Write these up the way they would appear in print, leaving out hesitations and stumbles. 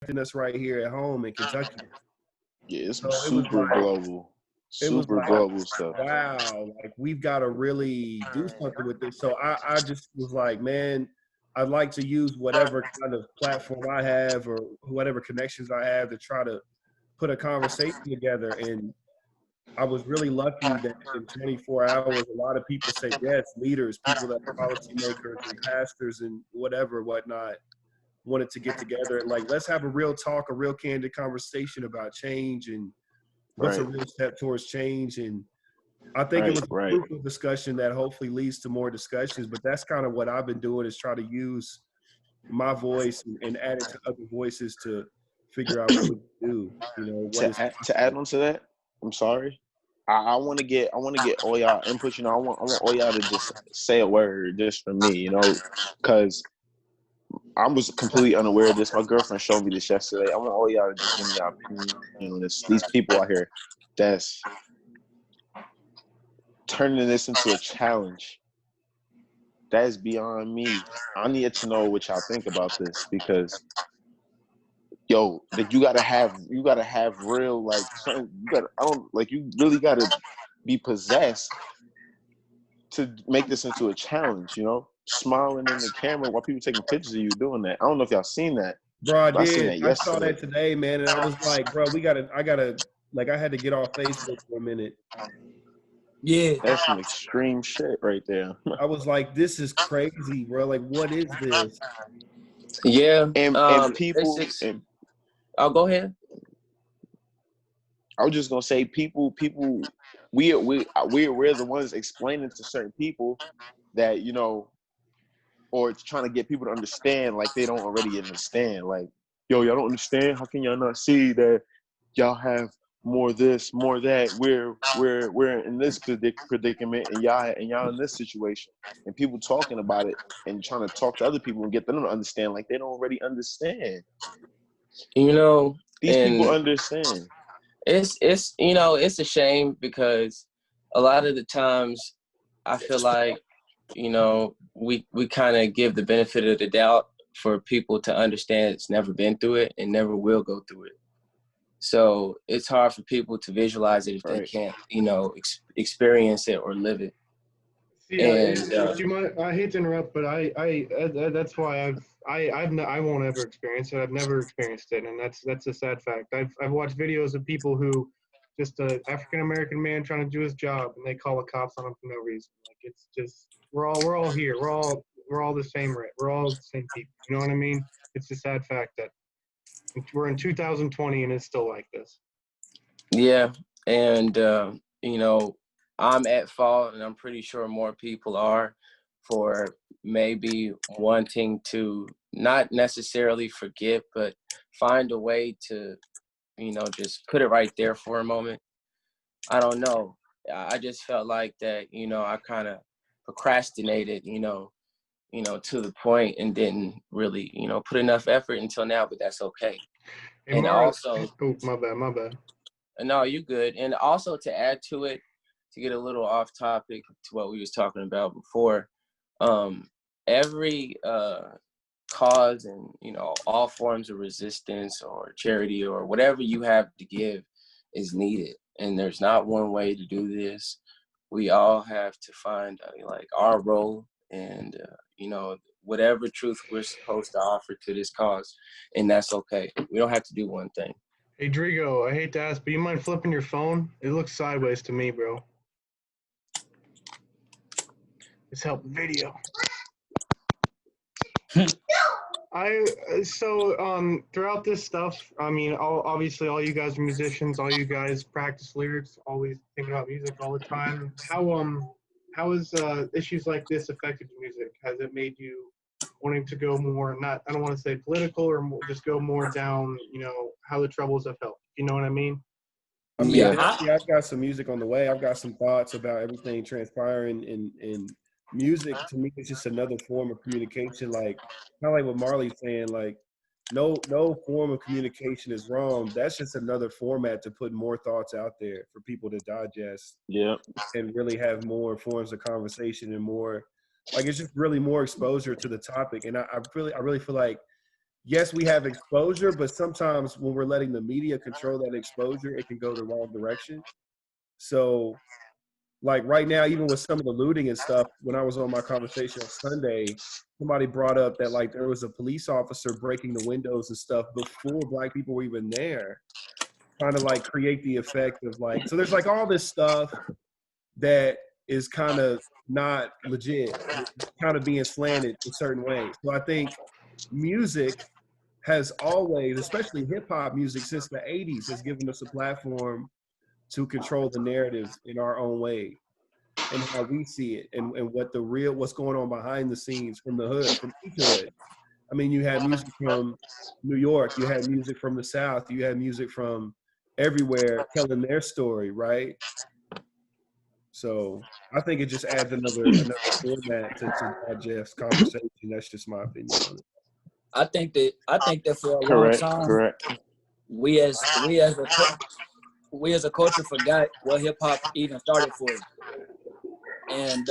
affecting us right here at home in Kentucky. Yeah, it's So super global. it was Super like, global stuff. wow, like we've got to really do something with this. So I just was like, man, I'd like to use whatever kind of platform I have or whatever connections I have to try to put a conversation together. And I was really lucky that in 24 hours, a lot of people said yes, leaders, people that are policymakers and pastors and whatnot, wanted to get together and like, let's have a real talk, a real candid conversation about change and what's a Right. real step towards change. And I think it was a fruitful discussion that hopefully leads to more discussions, but that's kind of what I've been doing, is try to use my voice and add it to other voices to figure out what we can do. You know, To add on to that, I'm sorry. I want to get all y'all input. You know, I want all y'all to just say a word just for me. You know, because I was completely unaware of this. My girlfriend showed me this yesterday. I want all y'all to just give me your opinion on this. These people out here that's turning this into a challenge. That is beyond me. I need to know what y'all think about this, because yo, that you gotta have real, like, something. You really gotta be possessed to make this into a challenge, you know? Smiling in the camera while people taking pictures of you doing that. I don't know if y'all seen that. Bro, I seen did. that I saw yesterday. that today, man, and I was like, bro, I had to get off Facebook for a minute. Yeah. That's some extreme shit right there. I was like, this is crazy, bro. Like, what is this? Yeah. And people, I'll go ahead. I was just gonna say, people, we're the ones explaining to certain people that, you know, or trying to get people to understand like they don't already understand. Like, yo, y'all don't understand? How can y'all not see that y'all have more this, more that? We're in this predicament, and y'all in this situation. And people talking about it and trying to talk to other people and get them to understand like they don't already understand. You know, these people understand. It's you know, it's a shame, because a lot of the times I feel like, you know, we kind of give the benefit of the doubt for people to understand it's never been through it and never will go through it. So it's hard for people to visualize it if they can't, you know, experience it or live it. See, I hate to interrupt, but that's why I won't ever experience it. I've never experienced it, and that's a sad fact. I've watched videos of people who, just an African American man trying to do his job, and they call the cops on him for no reason. Like, it's just we're all here. We're all the same. We're all the same people. You know what I mean? It's a sad fact that we're in 2020 and it's still like this. Yeah, and you know, I'm at fault, and I'm pretty sure more people are, for maybe wanting to not necessarily forget, but find a way to, you know, just put it right there for a moment. I don't know. I just felt like that, you know, I kind of procrastinated, you know, to the point, and didn't really, you know, put enough effort until now, but that's okay. Hey, and also, oh, my bad. No, you're good. And also, to add to it, to get a little off topic to what we was talking about before, every cause and, you know, all forms of resistance or charity or whatever you have to give is needed. And there's not one way to do this. We all have to find like our role, and you know, whatever truth we're supposed to offer to this cause, and that's okay. We don't have to do one thing. Hey, Drigo, I hate to ask, but you mind flipping your phone? It looks sideways to me, bro. It's help video. Throughout this stuff, I mean, obviously all you guys are musicians, all you guys practice lyrics, always thinking about music all the time. How has issues like this affected your music? Has it made you wanting to go more, I don't want to say political, or just go more down, you know, how the Troubles have helped? You know what I mean? I mean, I've got some music on the way. I've got some thoughts about everything transpiring in music. To me, it's just another form of communication. Like, kind of like what Marley's saying, like, no form of communication is wrong. That's just another format to put more thoughts out there for people to digest. Yeah. And really have more forms of conversation and more, like, it's just really more exposure to the topic. And I really feel like yes, we have exposure, but sometimes when we're letting the media control that exposure, it can go the wrong direction. So, like right now, even with some of the looting and stuff, when I was on my conversation on Sunday, somebody brought up that like there was a police officer breaking the windows and stuff before Black people were even there, trying to like create the effect of like, so there's like all this stuff that is kind of not legit, kind of being slanted in certain ways. So I think music has always, especially hip hop music since the 80s, has given us a platform to control the narrative in our own way and how we see it and what's going on behind the scenes from the hood, from each hood. I mean, you had music from New York, you had music from the South, you had music from everywhere telling their story, right? So I think it just adds another format to Jeff's conversation. That's just my opinion on it. I think that for a long Correct, time, correct. we as a culture forgot what hip hop even started for, and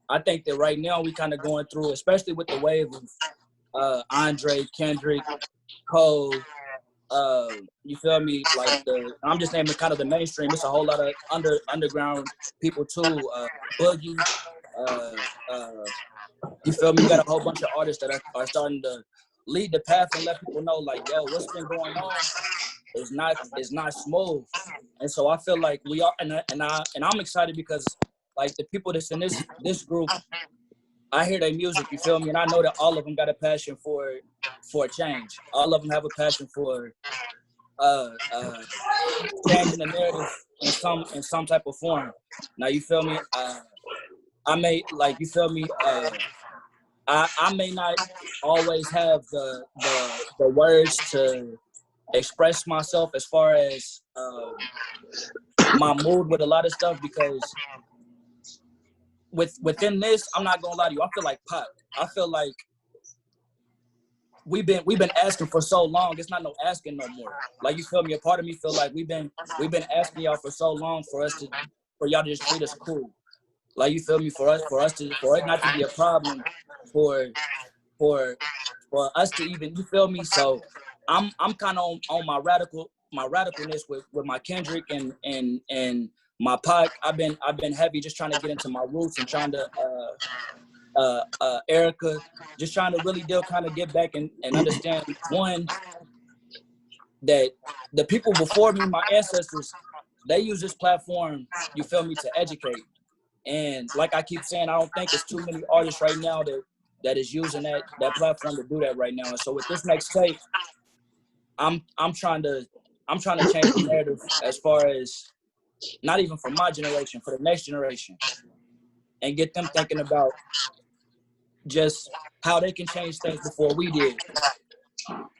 I think that right now we kind of going through, especially with the wave of Andre, Kendrick, Cole. You feel me? Like I'm just naming kind of the mainstream. It's a whole lot of underground people too. Boogie. You feel me? You got a whole bunch of artists that are starting to lead the path and let people know, like, yo, what's been going on is not smooth. And so I feel like we are, and I'm excited because like the people that's in this group, I hear their music. You feel me? And I know that all of them got a passion for change. All of them have a passion for changing the narrative in some type of form. Now you feel me? I may like you feel me. I may not always have the words to express myself as far as my mood with a lot of stuff, because within this, I'm not gonna lie to you, I feel like Pac. I feel like we've been asking for so long. It's not no asking no more. Like, you feel me? A part of me feel like we've been asking y'all for so long for y'all to just treat us cool. Like, you feel me? For it not to be a problem for us to even, you feel me? So I'm kind of on my radicalness with my Kendrick and my Pac. I've been heavy just trying to get into my roots and trying to Erica, just trying to really get back and understand, one, that the people before me, my ancestors, they use this platform, you feel me, to educate. And like I keep saying, I don't think there's too many artists right now that is using that platform to do that right now. And so with this next tape, I'm trying to change the narrative as far as not even for my generation, for the next generation, and get them thinking about just how they can change things before we did.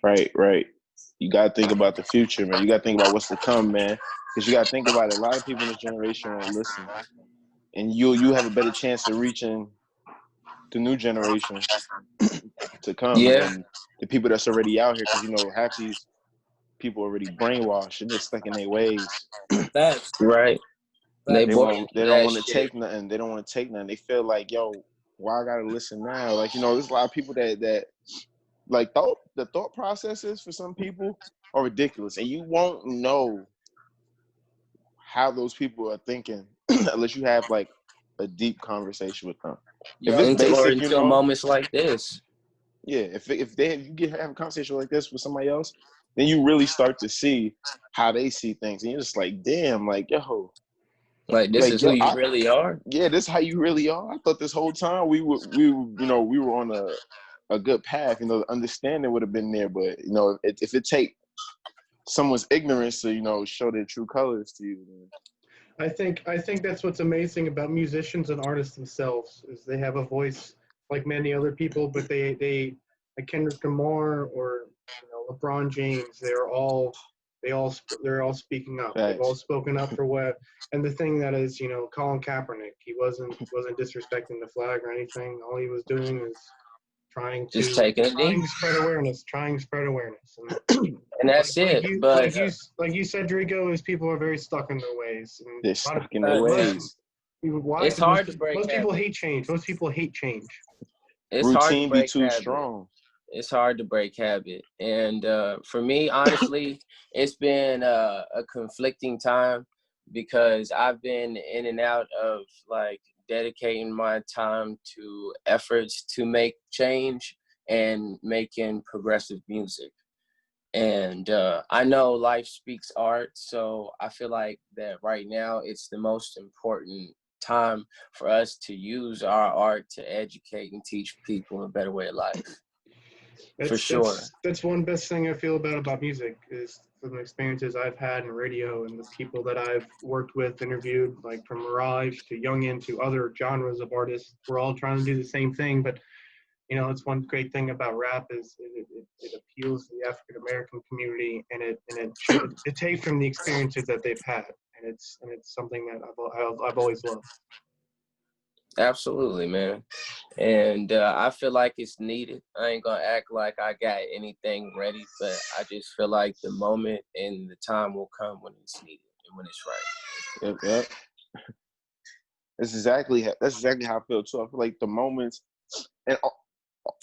Right. You gotta think about the future, man. You gotta think about what's to come, man. Because you gotta think about it. A lot of people in this generation won't listen, and you have a better chance of reaching the new generation to come, and the people that's already out here. Because half these people already brainwashed and they're stuck in their ways. That's right. They don't want to take nothing. They don't want to take nothing. They feel like, yo, why I gotta listen now? Like, there's a lot of people that like the thought processes for some people are ridiculous, and you won't know how those people are thinking unless you have like a deep conversation with them. If it's basic, until moments like this. Yeah, if you have a conversation like this with somebody else, then you really start to see how they see things, and you're just like, damn, like, yo, like this is who you really are. Yeah, this is how you really are. I thought this whole time we were on a good path. The understanding would have been there, but if it take someone's ignorance to show their true colors to you. I think that's what's amazing about musicians and artists themselves, is they have a voice like many other people, but they like Kendrick Lamar or LeBron James, they're all speaking up. Thanks. They've all spoken up for what. And the thing that is, Colin Kaepernick, he wasn't disrespecting the flag or anything. All he was doing is trying to spread awareness. And that's like it. Like you said, Drigo, is people are very stuck in their ways. And they're stuck in their ways. Why? It's hard to break. Most people hate change. It's routine hard to break be too habit. strong. It's hard to break habit. And for me, honestly, it's been a conflicting time because I've been in and out of like dedicating my time to efforts to make change and making progressive music. And I know life speaks art, so I feel like that right now it's the most important time for us to use our art to educate and teach people a better way of life. For sure. That's one best thing I feel about music is from the experiences I've had in radio and the people that I've worked with, interviewed, like from MIRAAGE to YVNGN to other genres of artists. We're all trying to do the same thing, but you know, it's one great thing about rap is it appeals to the African American community, and it takes from the experiences that they've had, and it's something that I've always loved. Absolutely, man. And I feel like it's needed. I ain't gonna act like I got anything ready, but I just feel like the moment and the time will come when it's needed and when it's right. Yep. That's exactly how I feel too. I feel like the moments, and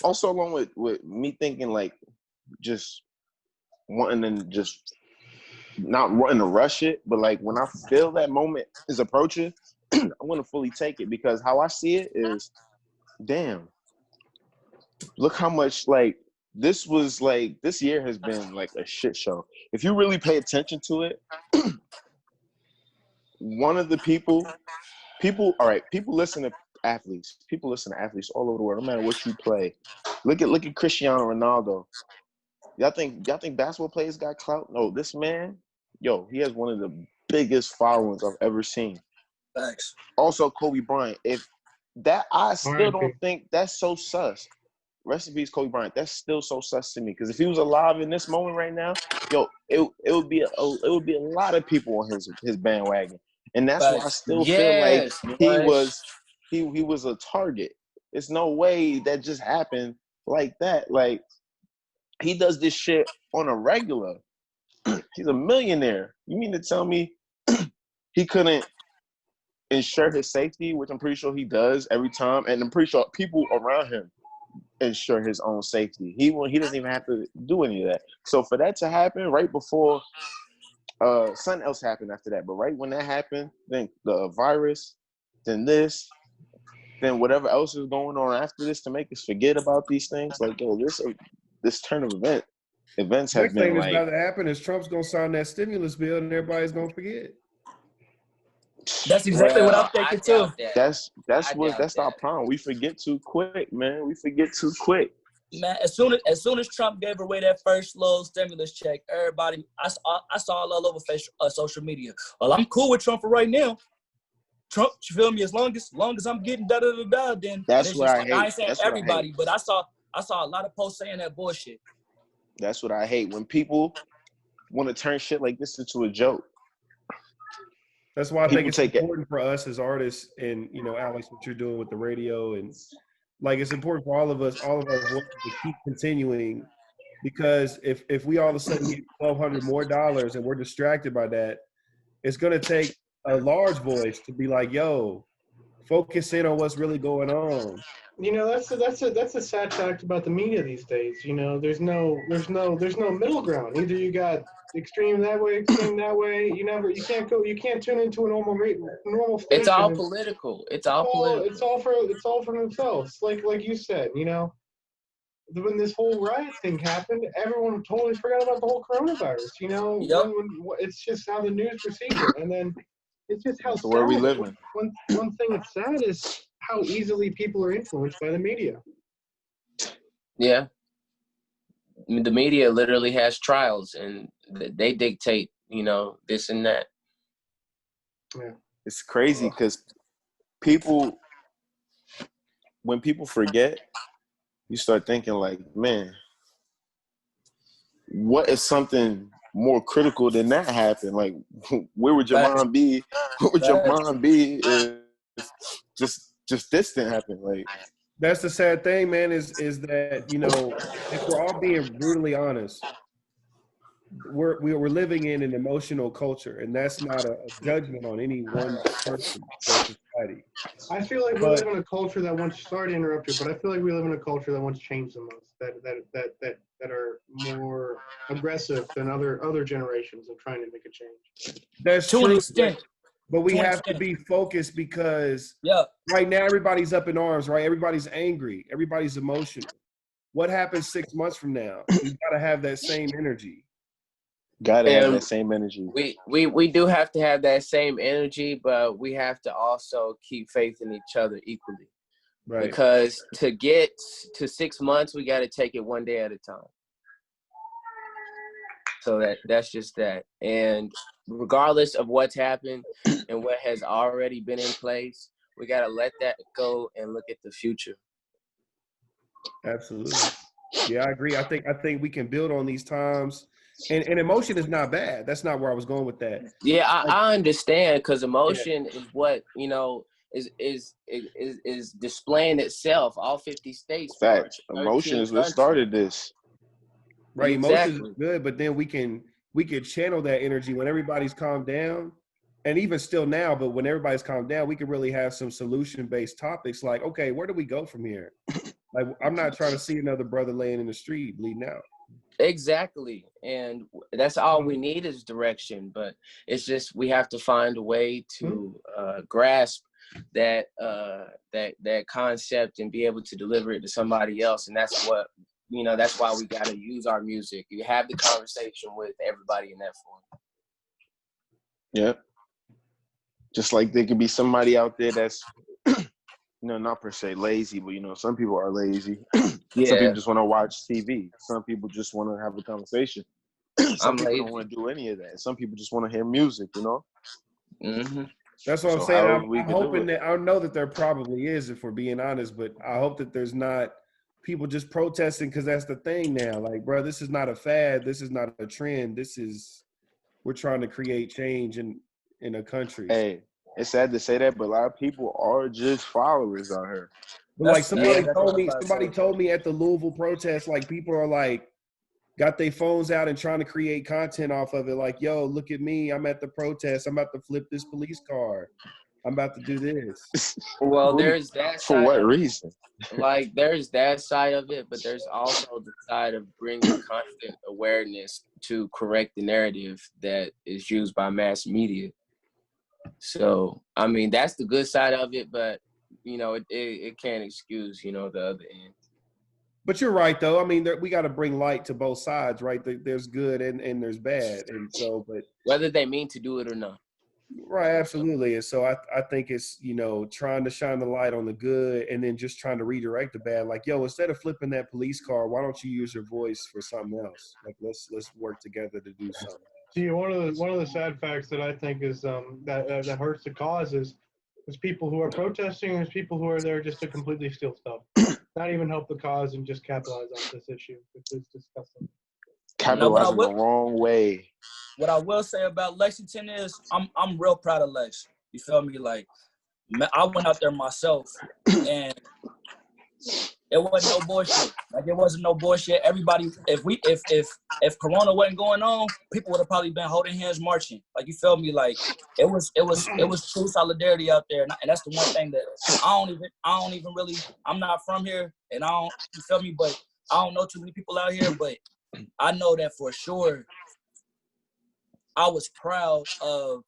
also along with me thinking like just wanting to just not wanting to rush it, but like when I feel that moment is approaching, I want to fully take it, because how I see it is, damn, look how much like this year has been like a shit show. If you really pay attention to it, one of the people listen to athletes. People listen to athletes all over the world, no matter what you play. Look at Cristiano Ronaldo. Y'all think basketball players got clout? No, this man, he has one of the biggest followings I've ever seen. Thanks. Also, Kobe Bryant. If that, I still don't think that's so sus. Rest in peace, Kobe Bryant. That's still so sus to me, because if he was alive in this moment right now, it would be a lot of people on his bandwagon, and that's why I still feel like he was a target. It's no way that just happened like that. Like, he does this shit on a regular. He's a millionaire. You mean to tell me he couldn't ensure his safety, which I'm pretty sure he does every time, and I'm pretty sure people around him ensure his own safety. He doesn't even have to do any of that. So for that to happen right before something else happened after that, but right when that happened, then the virus, then this, then whatever else is going on after this to make us forget about these things, like this turn of events have been like. Next thing that's about to happen is Trump's gonna sign that stimulus bill and everybody's gonna forget. That's exactly what I'm thinking too. That's our problem. We forget too quick, man. We forget too quick. Man, as soon as Trump gave away that first little stimulus check, everybody, I saw it all over social media. Well, I'm cool with Trump for right now. Trump, you feel me? As long as I'm getting then that's what I hate. I ain't saying everybody, but I saw a lot of posts saying that bullshit. That's what I hate, when people want to turn shit like this into a joke. That's why I think it's important for us as artists, and Alex, what you're doing with the radio, and like it's important for all of us to keep continuing, because if we all of a sudden get $1,200 more and we're distracted by that, it's gonna take a large voice to be like, yo, focus in on what's really going on. That's a sad fact about the media these days. There's no middle ground. Either you got extreme that way, extreme that way. You can't tune into a normal station. It's all political. It's all for themselves. Like you said, when this whole riot thing happened, everyone totally forgot about the whole coronavirus. Yep. It's just how the news proceeded, and then it's just how sad. Where we living. One thing that's sad is how easily people are influenced by the media. Yeah. I mean, the media literally has trials, and they dictate, this and that. Yeah. It's crazy because when people forget, you start thinking like, man, what if something more critical than that happened? Like, where would your mom be? What would your mom be if just this didn't happen? Like, that's the sad thing, man, is that, if we're all being brutally honest, we're living in an emotional culture, and that's not a judgment on any one person versus society. I feel like we live in a culture that wants. Sorry to interrupt you, but I feel like we live in a culture that wants change the most. That are more aggressive than other generations of trying to make a change. That's To true. an extent. But we To an have to extent. be focused because Yeah. right now everybody's up in arms, right? Everybody's angry. Everybody's emotional. What happens 6 months from now? We've got to have that same energy. Gotta have And that same energy. we do have to have that same energy, but we have to also keep faith in each other equally. Right. Because to get to 6 months, we got to take it one day at a time. So that's just that. And regardless of what's happened and what has already been in place, we got to let that go and look at the future. Absolutely. Yeah, I agree. I think we can build on these times. And emotion is not bad. That's not where I was going with that. Yeah, I understand, because emotion is what, you know, is displaying itself. All 50 states. Facts. Emotion is what started this. Right. Exactly. Emotion is good, but then we can channel that energy when everybody's calmed down. And even still now, but when everybody's calmed down, we can really have some solution-based topics like, okay, where do we go from here? Like, I'm not trying to see another brother laying in the street bleeding out. Exactly. And that's all we need is direction. But it's just we have to find a way to grasp that concept and be able to deliver it to somebody else. And that's what, you know, that's why we got to use our music. You have the conversation with everybody in that form. Yep. Just like there could be somebody out there that's, you know, not per se lazy, but, you know, some people are lazy. Yeah. Some people just want to watch TV. Some people just want to have a conversation. Some people don't want to do any of that. Some people just want to hear music, you know? Mm-hmm. That's what I'm saying. I'm hoping that, I know that there probably is, if we're being honest, but I hope that there's not people just protesting because that's the thing now. Like, bro, this is not a fad. This is not a trend. We're trying to create change in a country. Hey, it's sad to say that, but a lot of people are just followers out here. But like somebody told me at the Louisville protest, like people are like, got their phones out and trying to create content off of it. Like, yo, look at me. I'm at the protest. I'm about to flip this police car. I'm about to do this. Well, there's that side. For what reason? Like, there's that side of it, but there's also the side of bringing constant awareness to correct the narrative that is used by mass media. So, I mean, that's the good side of it, but, you know, it can't excuse, you know, the other end. But you're right, though. I mean, we got to bring light to both sides, right? There's good and there's bad. And so, but whether they mean to do it or not. Right, absolutely. And so I think it's, you know, trying to shine the light on the good and then just trying to redirect the bad. Like, yo, instead of flipping that police car, why don't you use your voice for something else? Like, let's work together to do something. See, one of the sad facts that I think is that hurts the cause is people who are protesting and there's people who are there just to completely steal stuff, not even help the cause and just capitalize on this issue, which is disgusting. Capitalizing the wrong way. What I will say about Lexington is I'm real proud of Lex. You feel me? Like, I went out there myself and it wasn't no bullshit. Like, it wasn't no bullshit. Everybody, if Corona wasn't going on, people would have probably been holding hands marching. Like, you feel me? Like, it was true solidarity out there. And that's the one thing that I don't even really, I'm not from here and you feel me? But I don't know too many people out here, but I know that for sure I was proud of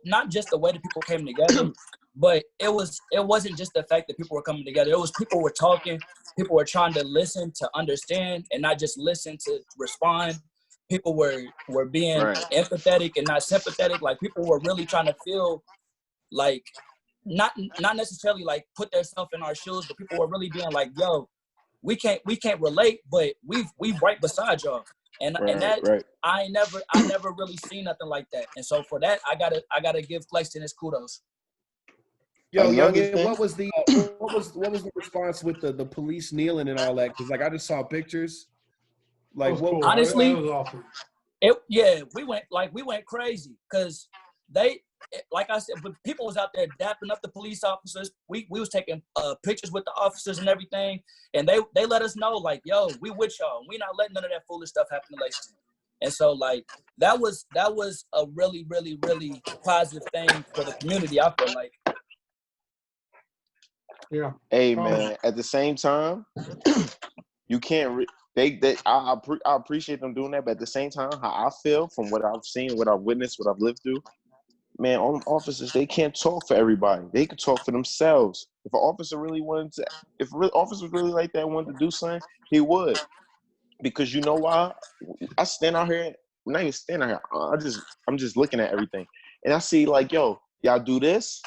not just the way that people came together, but it wasn't just the fact that people were coming together. It was people were talking, people were trying to listen to understand and not just listen to respond. People were being empathetic and not sympathetic. Like, people were really trying to feel like not necessarily like put themselves in our shoes, but people were really being like, yo, we can't relate, but we right beside y'all. And that I never really seen nothing like that. And so for that, I gotta give Lexington his kudos. Yo, Youngin, what was the response with the police kneeling and all that? Because like I just saw pictures. Like, what? Cool. Honestly, that was awesome. We went crazy because like I said, but people was out there dapping up the police officers. We was taking pictures with the officers and everything, and they let us know, like, yo, we with y'all. We not letting none of that foolish stuff happen to Lexington. And so, like, that was a really, really, really positive thing for the community, I feel like. Yeah. Hey man, at the same time, you can't. I appreciate them doing that, but at the same time, how I feel from what I've seen, what I've witnessed, what I've lived through, man, all them officers, they can't talk for everybody. They could talk for themselves. If an officer really wanted to, if officers really like that, wanted to do something, he would. Because you know why? I stand out here, not even stand out here. I'm just looking at everything, and I see like, yo, y'all do this.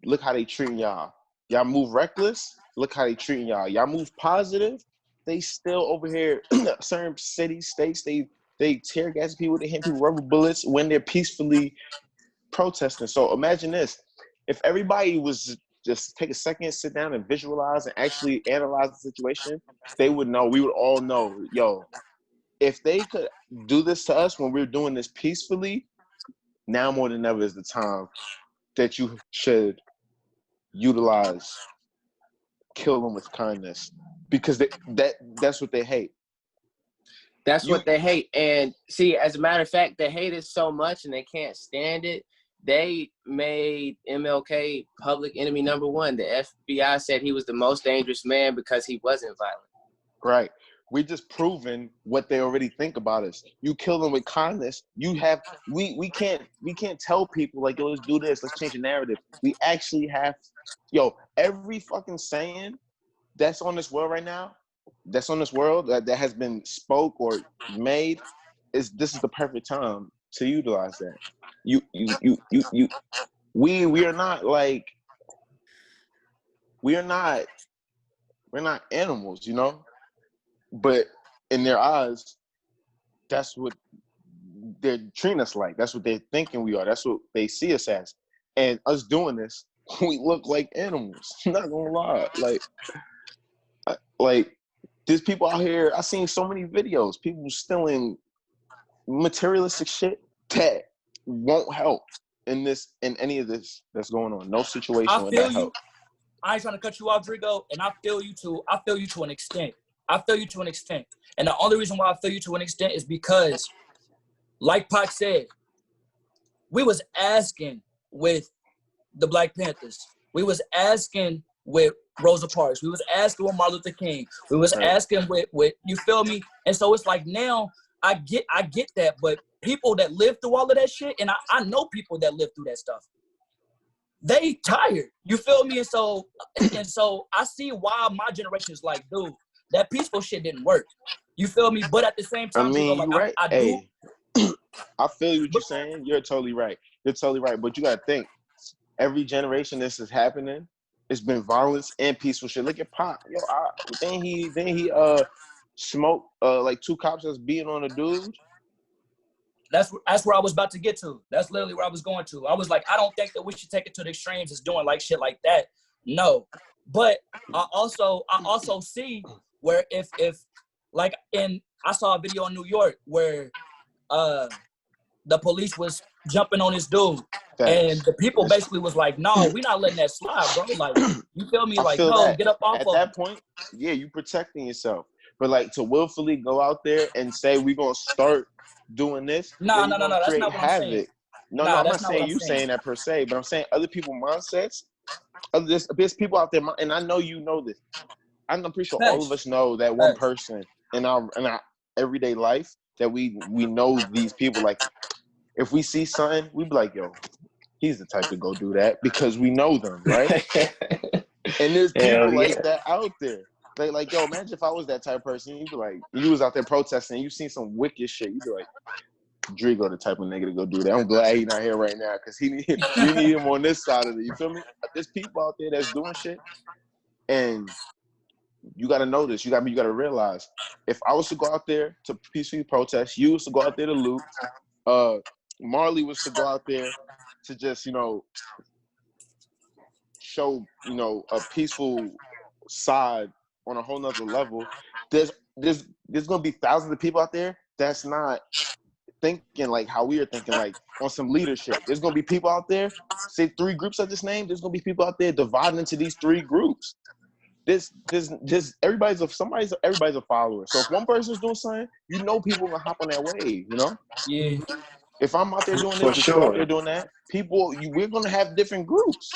Look how they treating y'all. Y'all move reckless. Look how they treating y'all. Y'all move positive. They still over here. Certain cities, states, they tear gas people. They hit people with rubber bullets when they're peacefully protesting. So imagine this: if everybody was just take a second, sit down, and visualize and actually analyze the situation, they would know. We would all know, yo, if they could do this to us when we're doing this peacefully, now more than ever is the time that you should utilize, kill them with kindness, because that's what they hate. That's what they hate. And see, as a matter of fact, they hate it so much and they can't stand it. They made MLK public enemy number one. The FBI said he was the most dangerous man because he wasn't violent. Right. We just proven what they already think about us. You kill them with kindness. You have we can't tell people like, yo, let's do this, let's change the narrative. We actually have, yo, every fucking saying that's on this world right now, that's on this world that has been spoke or made, this is the perfect time to utilize that. We are not like, we're not animals, you know? But in their eyes, that's what they're treating us like. That's what they're thinking we are. That's what they see us as. And us doing this, we look like animals. Not gonna lie. Like there's people out here, I've seen so many videos, people stealing materialistic shit that won't help in any of this that's going on. No situation would that help. I ain't trying to cut you off, Drigo, and I feel you to an extent. And the only reason why I feel you to an extent is because, like Pac said, we was asking with the Black Panthers. We was asking with Rosa Parks. We was asking with Martin Luther King. We was asking with you feel me? And so it's like now I get that, but people that live through all of that shit, and I know people that live through that stuff, they tired. You feel me? And so I see why my generation is like, dude, that peaceful shit didn't work. You feel me? But at the same time, I mean, like, you're right. I do. I feel what you're saying. You're totally right. But you gotta think, every generation this is happening, it's been violence and peaceful shit. Look at Pop. Yo, then he smoked like two cops that's beating on a dude. That's where I was about to get to. That's literally where I was going to. I was like, I don't think that we should take it to the extremes as doing like shit like that. No. But I also see where if like I saw a video in New York where the police was jumping on this dude. And the people basically was like, no, we're not letting that slide, bro. Like, you feel me? Like, no, get up off of him. At that point, yeah, you protecting yourself. But like to willfully go out there and say we're gonna start doing this, no, that's not what I'm saying. No, I'm not saying you saying that per se, but I'm saying other people's mindsets. There's people out there, and I know you know this. I'm pretty sure all of us know that one person in our everyday life that we know these people. Like, if we see something, we be like, yo, he's the type to go do that because we know them, right? And there's people like that out there. Like, yo, imagine if I was that type of person. You'd be like, you was out there protesting, you seen some wicked shit. You'd be like, Drigo the type of nigga to go do that. I'm glad he's not here right now because we need him on this side of it. You feel me? There's people out there that's doing shit, and you got to know this. You got to realize, if I was to go out there to peacefully protest, you was to go out there to loot, Marley was to go out there to just, show, a peaceful side on a whole nother level. There's gonna be thousands of people out there that's not thinking like how we are thinking, like on some leadership. There's gonna be people out there, say 3 groups I just named, there's gonna be people out there dividing into these 3 groups. Everybody's a follower. So if one person's doing something, people are gonna hop on that wave, Yeah. If I'm out there doing this, you're out there doing that, we're gonna have different groups.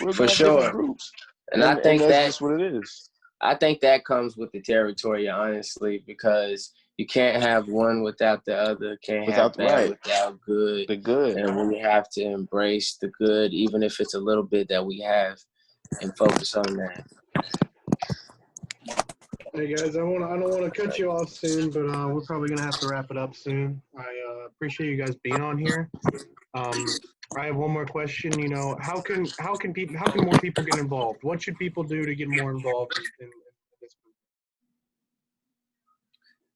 We're gonna have different groups. And I think that's that just what it is. I think that comes with the territory, honestly, because you can't have one without the other. Can't have bad without good. The good. And we have to embrace the good, even if it's a little bit that we have, and focus on that. Hey guys, I don't want to cut you off soon, but we're probably gonna have to wrap it up soon. I appreciate you guys being on here. I have one more question. You know, how can more people get involved? What should people do to get more involved in this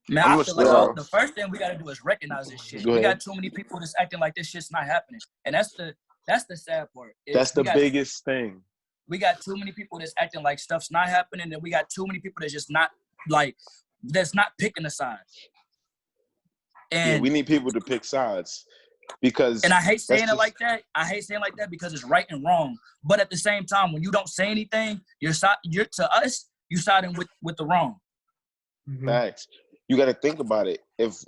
movement? Man, I feel like the first thing we gotta do is recognize this shit. We got too many people that's acting like this shit's not happening, and that's the sad part. That's the biggest thing. We got too many people that's acting like stuff's not happening, and we got too many people that's just not that's not picking a side. And we need people to pick sides. Because I hate saying it like that. I hate saying it like that because it's right and wrong. But at the same time, when you don't say anything, you're to us, you siding with the wrong. Facts. You got to think about it. If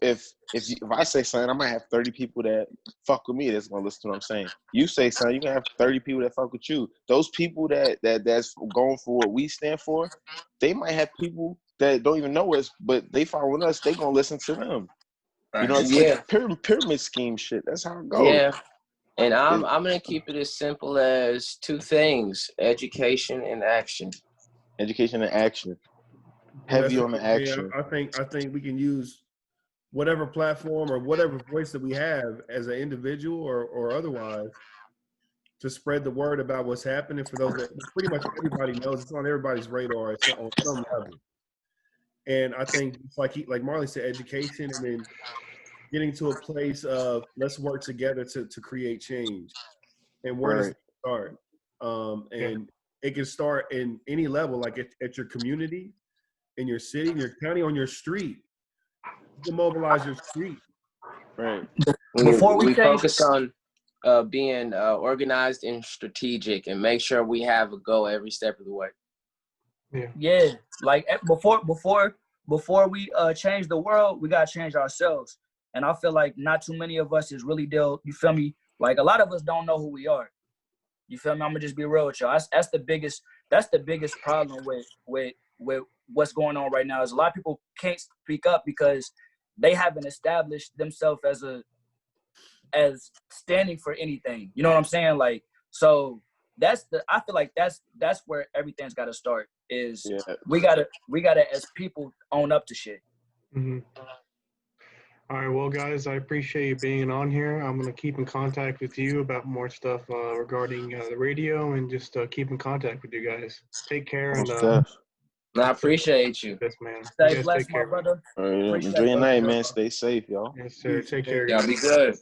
I say something, I might have 30 people that fuck with me that's gonna listen to what I'm saying. You say something, you're gonna have 30 people that fuck with you. Those people that's going for what we stand for, they might have people that don't even know us, but they following us. They gonna listen to them. You know, it's like pyramid scheme shit. That's how it goes. Yeah, and I'm gonna keep it as simple as two things: education and action. Education and action. Heavy on the action. I think we can use whatever platform or whatever voice that we have as an individual or otherwise to spread the word about what's happening for those that pretty much everybody knows. It's on everybody's radar on some level. And I think it's like Marley said, education, and then getting to a place of let's work together to create change. And where does it start? And it can start in any level, like at your community, in your city, in your county, on your street. You can mobilize your street. Right. Before we focus on being organized and strategic, and make sure we have a goal every step of the way. Yeah. Like before we change the world, we gotta change ourselves. And I feel like not too many of us is really you feel me? Like a lot of us don't know who we are. You feel me? I'm gonna just be real with y'all. That's the biggest problem with what's going on right now is a lot of people can't speak up because they haven't established themselves as standing for anything. You know what I'm saying? Like, so I feel like that's where everything's gotta start is we gotta as people own up to shit. All right, well, guys, I appreciate you being on here. I'm going to keep in contact with you about more stuff regarding the radio and just keep in contact with you guys. Take care. And I appreciate you. Yes, man. Stay blessed, my brother. Enjoy your night, man. Stay safe, y'all. Yes, sir. Take care, y'all guys. be good.